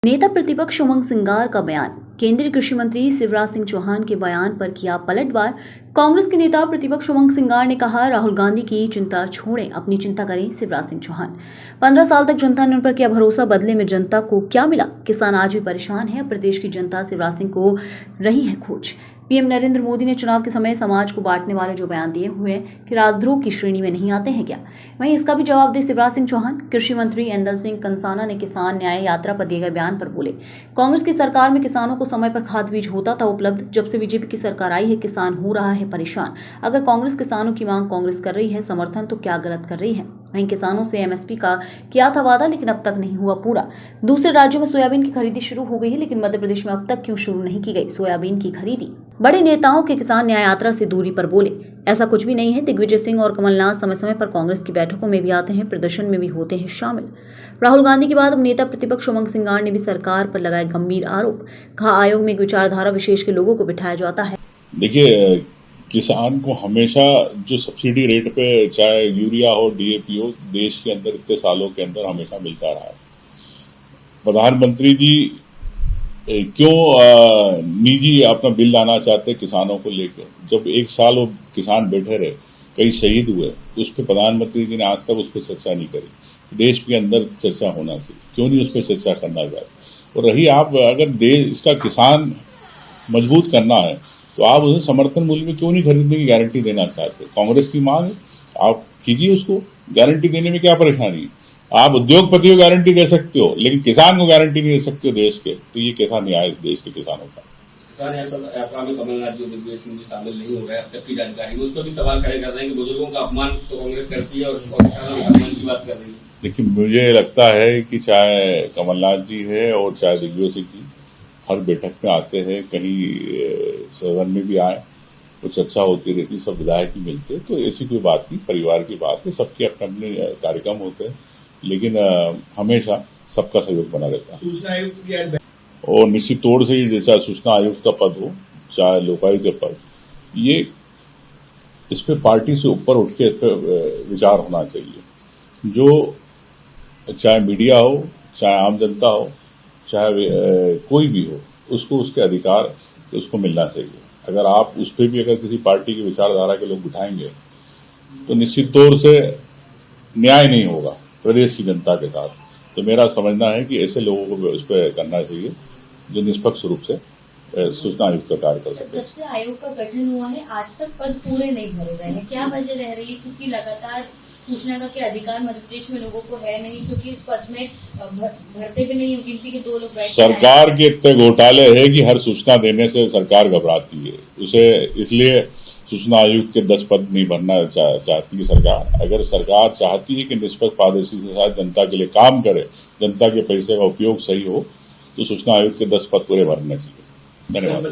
नेता प्रतिपक्ष उमंग सिंगार का बयान। केंद्रीय कृषि मंत्री शिवराज सिंह चौहान के बयान पर किया पलटवार। कांग्रेस के नेता प्रतिपक्ष उमंग सिंगार ने कहा, राहुल गांधी की चिंता छोड़ें, अपनी चिंता करें शिवराज सिंह चौहान। 15 साल तक जनता ने उन पर किया भरोसा, बदले में जनता को क्या मिला? किसान आज भी परेशान है। प्रदेश की जनता शिवराज सिंह को रही है खोज। पीएम नरेंद्र मोदी ने चुनाव के समय समाज को बांटने वाले जो बयान दिए हुए कि राजद्रोह की श्रेणी में नहीं आते हैं क्या? वहीं इसका भी जवाब दे शिवराज सिंह चौहान। कृषि मंत्री एंदल सिंह कंसाना ने किसान न्याय यात्रा पर दिए गए बयान पर बोले, कांग्रेस की सरकार में किसानों को समय पर खाद बीज होता था उपलब्ध। जब से बीजेपी की सरकार आई है, किसान हो रहा है परेशान। अगर कांग्रेस किसानों की मांग कांग्रेस कर रही है समर्थन, तो क्या गलत कर रही है? वहीं किसानों से एमएसपी का किया था वादा, लेकिन अब तक नहीं हुआ पूरा। दूसरे राज्यों में सोयाबीन की खरीदी शुरू हो गई है, लेकिन मध्य प्रदेश में अब तक क्यों शुरू नहीं की गई सोयाबीन की खरीदी? बड़े नेताओं के किसान न्याय यात्रा से दूरी पर बोले, ऐसा कुछ भी नहीं है। दिग्विजय सिंह और कमलनाथ समय समय पर कांग्रेस की बैठकों में भी आते हैं, प्रदर्शन में भी होते हैं शामिल। राहुल गांधी के बाद अब नेता प्रतिपक्ष उमंग सिंगार ने भी सरकार पर लगाए गंभीर आरोप। कहा, आयोग में एक विचारधारा विशेष के लोगों को बिठाया जाता है। देखिए, किसान को हमेशा जो सब्सिडी रेट पे चाहे यूरिया हो, डीएपी हो, देश के अंदर इतने सालों के अंदर हमेशा मिलता रहा है। प्रधानमंत्री जी क्यों निजी अपना बिल लाना चाहते किसानों को लेकर? जब एक साल वो किसान बैठे रहे, कई शहीद हुए, उस पर प्रधानमंत्री जी ने आज तक उस पर चर्चा नहीं करी। देश के अंदर चर्चा होना चाहिए, क्यों नहीं उस पर चर्चा करना चाहिए? और रही आप अगर देश इसका किसान मजबूत करना है तो आप उसे समर्थन मूल्य में क्यों नहीं खरीदने की गारंटी देना चाहते? कांग्रेस की मांग है, आप कीजिए उसको। गारंटी देने में क्या परेशानी है? आप उद्योगपति को गारंटी दे सकते हो, लेकिन किसान को गारंटी नहीं दे सकते हो देश के। तो ये कैसा न्याय है देश के किसानों का? किसान यात्रा में कमलनाथ जी, दिग्विजय सिंह जी शामिल नहीं हो रहे अब तक की जानकारी में, उस पर भी सवाल खड़े कर रहे हैं कि बुजुर्गों का अपमान तो कांग्रेस करती है और किसानों के सम्मान की बात कर रही है। देखिए, मुझे लगता है कि चाहे कमलनाथ जी है और चाहे दिग्विजय सिंह जी हर बैठक में आते हैं, कहीं सदन में भी आए, तो चर्चा होती रहती, सब विधायक भी मिलते हैं, तो ऐसी कोई बात नहीं, परिवार की बात है, सबके अपने अपने कार्यक्रम होते हैं, लेकिन हमेशा सबका सहयोग बना रहता है। सूचना आयुक्त की और निश्चित तौर से ही चाहे सूचना आयुक्त का पद हो, चाहे लोकायुक्त का पद, ये इस पे पार्टी से ऊपर उठ के विचार होना चाहिए। जो चाहे मीडिया हो, चाहे आम जनता हो, चाहे कोई भी हो, उसको उसके अधिकार उसको मिलना चाहिए। अगर आप उस पर भी अगर किसी पार्टी की विचारधारा के लोग बिठाएंगे तो निश्चित तौर से न्याय नहीं होगा प्रदेश की जनता के साथ। तो मेरा समझना है कि ऐसे लोगों को उस पर करना चाहिए जो निष्पक्ष रूप से सूचना आयुक्त का कार्य कर सकते हैं। जब से आयोग का गठन हुआ है, आज तक पद पूरे नहीं भरे गए हैं, क्या वजह रह रही है? क्योंकि लगातार सूचना का के अधिकार मध्य प्रदेश में लोगों को है नहीं, क्योंकि इस पद में भरते भी नहीं, गिनती के 2 लोग बैठे। सरकार के इतने घोटाले है कि हर सूचना देने से सरकार घबराती है। उसे इसलिए सूचना आयुक्त के 10 पद नहीं भरना चाहती है सरकार। अगर सरकार चाहती है कि निष्पक्ष पारदर्शी के साथ जनता के लिए काम करे, जनता के पैसे का उपयोग सही हो, तो सूचना आयुक्त के 10 पद पूरे भरने चाहिए। धन्यवाद।